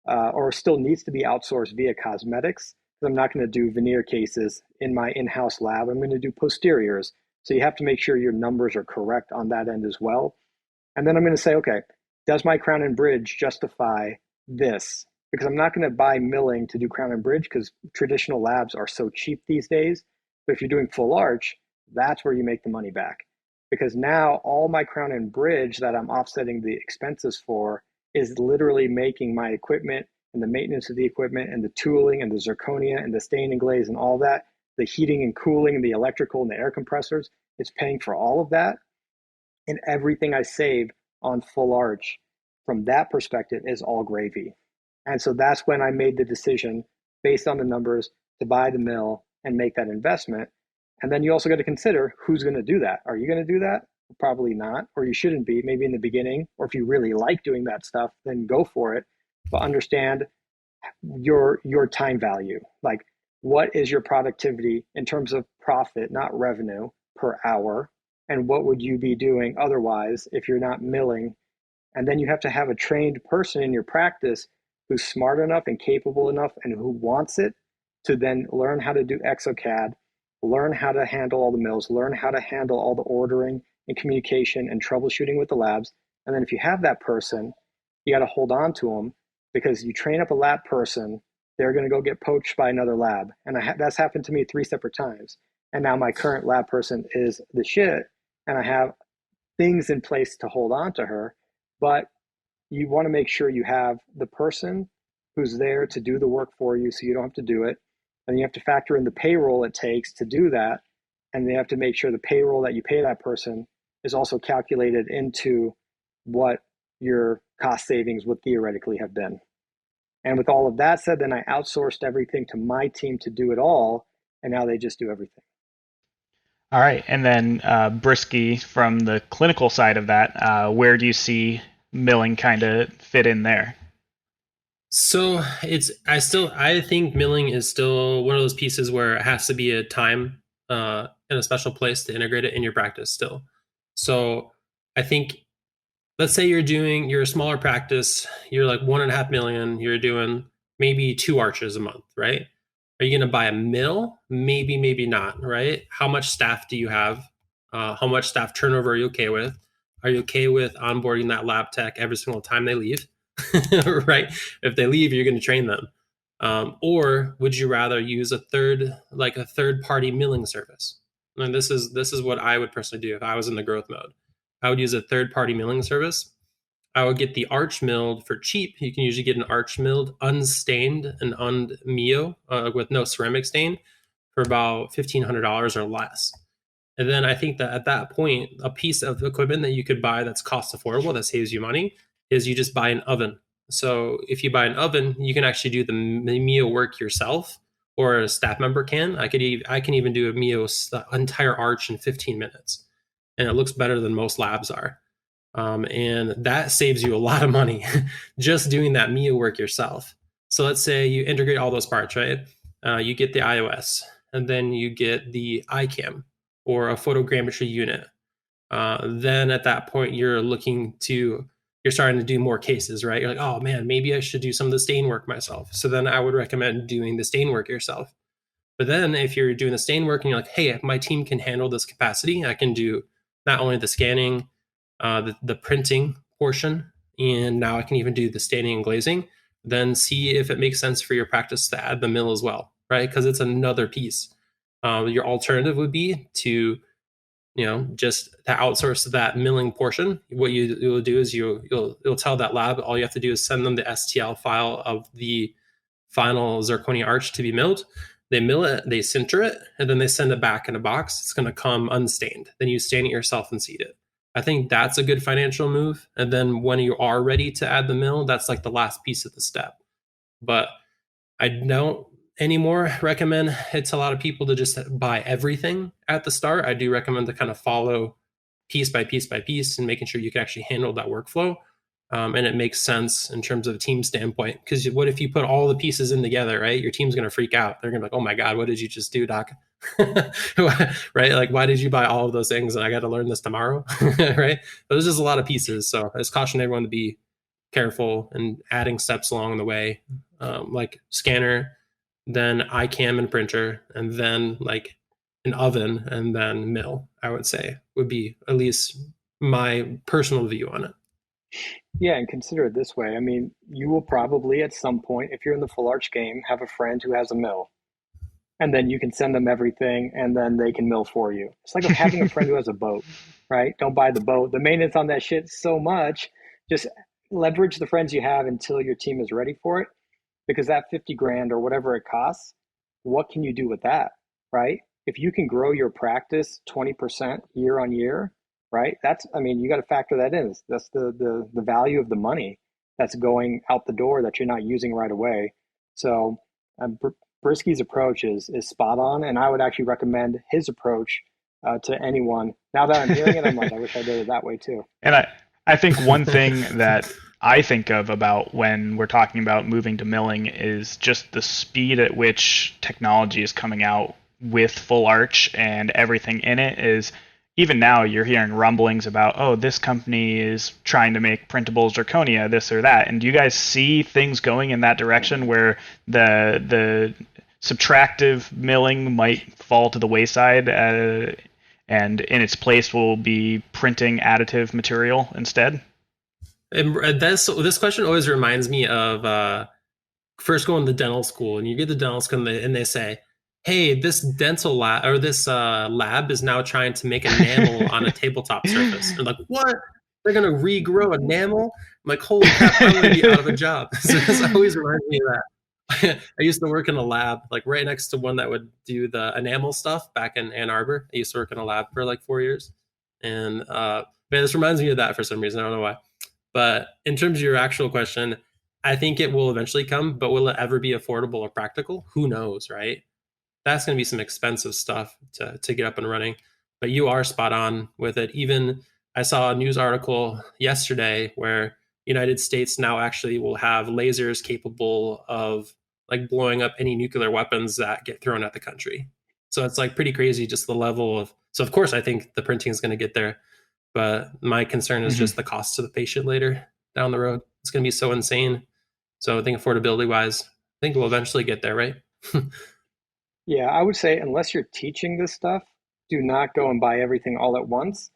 C: or still needs to be outsourced via cosmetics. I'm not going to do veneer cases in my in-house lab. I'm going to do posteriors. So you have to make sure your numbers are correct on that end as well. And then I'm going to say, okay, does my crown and bridge justify this? Because I'm not going to buy milling to do crown and bridge because traditional labs are so cheap these days. But if you're doing full arch, that's where you make the money back. Because now all my crown and bridge that I'm offsetting the expenses for is literally making my equipment and the maintenance of the equipment and the tooling and the zirconia and the stain and glaze and all that, the heating and cooling and the electrical and the air compressors, it's paying for all of that. And everything I save on full arch from that perspective is all gravy. And so that's when I made the decision based on the numbers to buy the mill and make that investment. And then you also got to consider who's going to do that. Are you going to do that? Probably not, or you shouldn't be, maybe in the beginning, or if you really like doing that stuff, then go for it. But understand your time value. Like, what is your productivity in terms of profit, not revenue, per hour? And what would you be doing otherwise if you're not milling? And then you have to have a trained person in your practice who's smart enough and capable enough and who wants it to then learn how to do exocad, learn how to handle all the mills, learn how to handle all the ordering and communication and troubleshooting with the labs. And then if you have that person, you got to hold on to them, because you train up a lab person, they're going to go get poached by another lab. And that's happened to me 3 separate times. And now my current lab person is the shit, and I have things in place to hold on to her. But you want to make sure you have the person who's there to do the work for you so you don't have to do it. And you have to factor in the payroll it takes to do that. And you have to make sure the payroll that you pay that person is also calculated into what your cost savings would theoretically have been. And with all of that said, then I outsourced everything to my team to do it all. And now they just do everything.
B: All right. And then Briskie, from the clinical side of that, where do you see milling kind of fit in there?
D: So I think milling is still one of those pieces where it has to be a time and a special place to integrate it in your practice still. So I think, let's say you're a smaller practice, you're like 1.5 million, you're doing maybe 2 arches a month, right? Are you going to buy a mill? Maybe, maybe not, right? How much staff do you have? How much staff turnover are you okay with? Are you okay with onboarding that lab tech every single time they leave? Right? If they leave, you're going to train them. Or would you rather use a third party milling service? And this is what I would personally do if I was in the growth mode. I would use a third party milling service. I would get the arch milled for cheap. You can usually get an arch milled, unstained and unmio with no ceramic stain for about $1,500 or less. And then I think that at that point, a piece of equipment that you could buy that's cost affordable, that saves you money, is you just buy an oven. So if you buy an oven, you can actually do the Mio work yourself, or a staff member can. I can even do a Mio entire arch in 15 minutes, and it looks better than most labs are. And that saves you a lot of money just doing that Mio work yourself. So let's say you integrate all those parts, right? You get the iOS, and then you get the iCam or a photogrammetry unit. Then at that point, you're starting to do more cases, right? You're like, oh man, maybe I should do some of the stain work myself. So then I would recommend doing the stain work yourself. But then if you're doing the stain work and you're like, hey, my team can handle this capacity, I can do not only the scanning, the printing portion, and now I can even do the staining and glazing, then see if it makes sense for your practice to add the mill as well, right? Because it's another piece. Your alternative would be to, just to outsource that milling portion. What you'll do is you'll tell that lab all you have to do is send them the STL file of the final zirconia arch to be milled. They mill it, they sinter it, and then they send it back in a box. It's going to come unstained. Then you stain it yourself and seed it. I think that's a good financial move. And then when you are ready to add the mill, that's like the last piece of the step. But I don't anymore recommend it to a lot of people to just buy everything at the start. I do recommend to kind of follow piece by piece by piece and making sure you can actually handle that workflow. And it makes sense in terms of a team standpoint. Because what if you put all the pieces in together, right? Your team's going to freak out. They're going to be like, oh my God, what did you just do, doc? Right? Like, why did you buy all of those things and I got to learn this tomorrow? Right? But there's just a lot of pieces. So I just caution everyone to be careful and adding steps along the way, like scanner, then iCam and printer, and then like an oven, and then mill, I would say would be at least my personal view on it.
C: Yeah, and consider it this way. I mean, you will probably at some point, if you're in the full arch game, have a friend who has a mill. And then you can send them everything and then they can mill for you. It's like having a friend who has a boat, right? Don't buy the boat. The maintenance on that shit so much. Just leverage the friends you have until your team is ready for it. Because that 50 grand or whatever it costs, what can you do with that, right? If you can grow your practice 20% year on year, right? You got to factor that in. That's the value of the money that's going out the door that you're not using right away. So Briskie's approach is spot on, and I would actually recommend his approach to anyone. Now that I'm hearing it, I'm like, I wish I did it that way too.
B: And I think one thing that I think of about when we're talking about moving to milling is just the speed at which technology is coming out with full arch and everything in it. Is even now you're hearing rumblings about, oh, this company is trying to make printable zirconia, this or that. And do you guys see things going in that direction where the subtractive milling might fall to the wayside and in its place will be printing additive material instead?
D: And this question always reminds me of first going to dental school, and you get to dental school and they say, hey, this dental lab or this lab is now trying to make enamel on a tabletop surface. And like, what? They're going to regrow enamel? I'm like, holy crap, I'm going to be out of a job. So this always reminds me of that. I used to work in a lab, like right next to one that would do the enamel stuff back in Ann Arbor. I used to work in a lab for like 4 years. And man, this reminds me of that for some reason. I don't know why. But in terms of your actual question, I think it will eventually come, but will it ever be affordable or practical? Who knows, right? That's going to be some expensive stuff to get up and running. But you are spot on with it. Even I saw a news article yesterday where United States now actually will have lasers capable of like blowing up any nuclear weapons that get thrown at the country. So it's like pretty crazy, just the level of, so of course I think the printing is going to get there, but my concern is just the cost to the patient later down the road. It's going to be so insane. So I think affordability wise, I think we'll eventually get there, right?
C: Yeah, I would say unless you're teaching this stuff, do not go and buy everything all at once.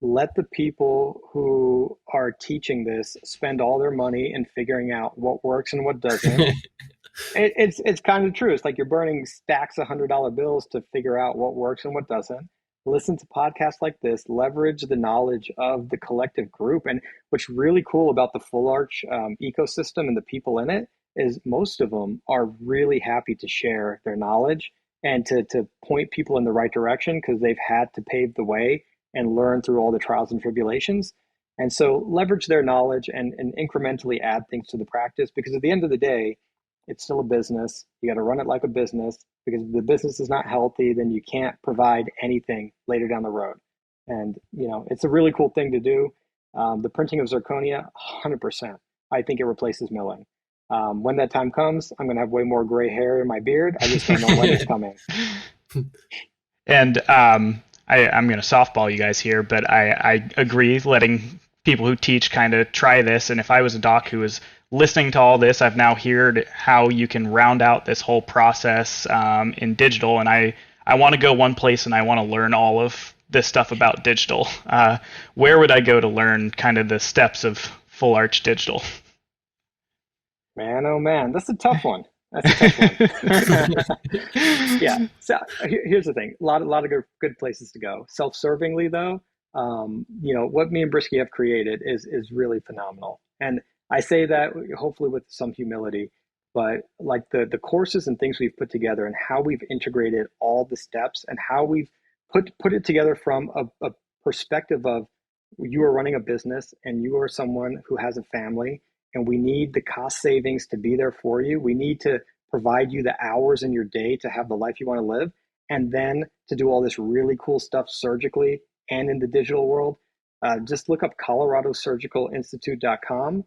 C: Let the people who are teaching this spend all their money in figuring out what works and what doesn't. It's kind of true. It's like you're burning stacks of $100 bills to figure out what works and what doesn't. Listen to podcasts like this, leverage the knowledge of the collective group. And what's really cool about the Full Arch ecosystem and the people in it is most of them are really happy to share their knowledge and to point people in the right direction because they've had to pave the way and learn through all the trials and tribulations. And so leverage their knowledge and incrementally add things to the practice because at the end of the day, it's still a business. You got to run it like a business because if the business is not healthy, then you can't provide anything later down the road. And, it's a really cool thing to do. The printing of zirconia, 100%. I think it replaces milling. When that time comes, I'm going to have way more gray hair in my beard. I just don't know when it's coming.
B: And I'm going to softball you guys here, but I agree letting people who teach kind of try this. And if I was a doc who was listening to all this, I've now heard how you can round out this whole process in digital. And I want to go one place and I want to learn all of this stuff about digital. Where would I go to learn kind of the steps of Full Arch Digital?
C: Man, oh man, that's a tough one. That's a tough one. Yeah. So here's the thing: a lot of good places to go. Self-servingly, though, what me and Briskie have created is really phenomenal. And I say that hopefully with some humility, but like the courses and things we've put together and how we've integrated all the steps and how we've put it together from a perspective of you are running a business and you are someone who has a family. And we need the cost savings to be there for you. We need to provide you the hours in your day to have the life you want to live. And then to do all this really cool stuff surgically and in the digital world. Just look up coloradosurgicalinstitute.com.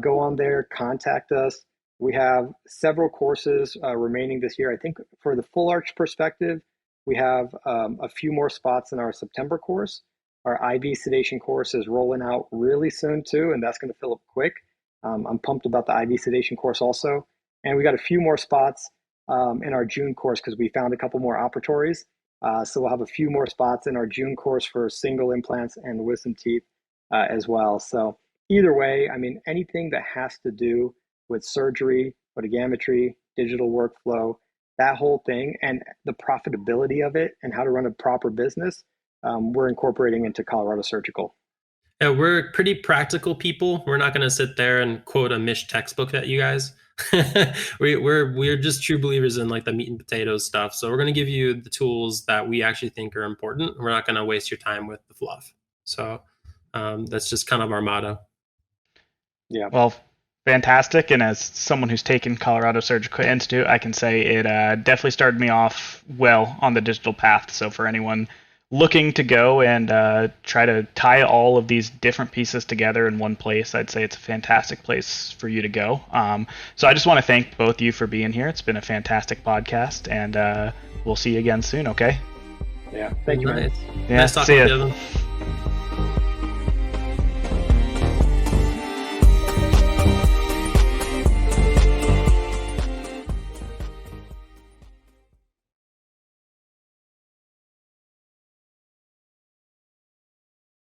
C: Go on there, contact us. We have several courses remaining this year. I think for the Full Arch perspective, we have a few more spots in our September course. Our IV sedation course is rolling out really soon too, and that's going to fill up quick. I'm pumped about the IV sedation course also. And we got a few more spots in our June course because we found a couple more operatories. So we'll have a few more spots in our June course for single implants and wisdom teeth as well. So either way, I mean, anything that has to do with surgery, photogrammetry, digital workflow, that whole thing, and the profitability of it and how to run a proper business, we're incorporating into Colorado Surgical.
D: Yeah, we're pretty practical people. We're not going to sit there and quote a Mish textbook at you guys. we're just true believers in like the meat and potatoes stuff. So we're going to give you the tools that we actually think are important. We're not going to waste your time with the fluff. So that's just kind of our motto.
B: Yeah. Well, fantastic. And as someone who's taken Colorado Surgical Institute, I can say it definitely started me off well on the digital path. So for anyone looking to go and try to tie all of these different pieces together in one place, I'd say it's a fantastic place for you to go. So I just want to thank both of you for being here. It's been a fantastic podcast, and we'll see you again soon, okay?
C: Yeah, thank you, man.
D: Nice talking to you.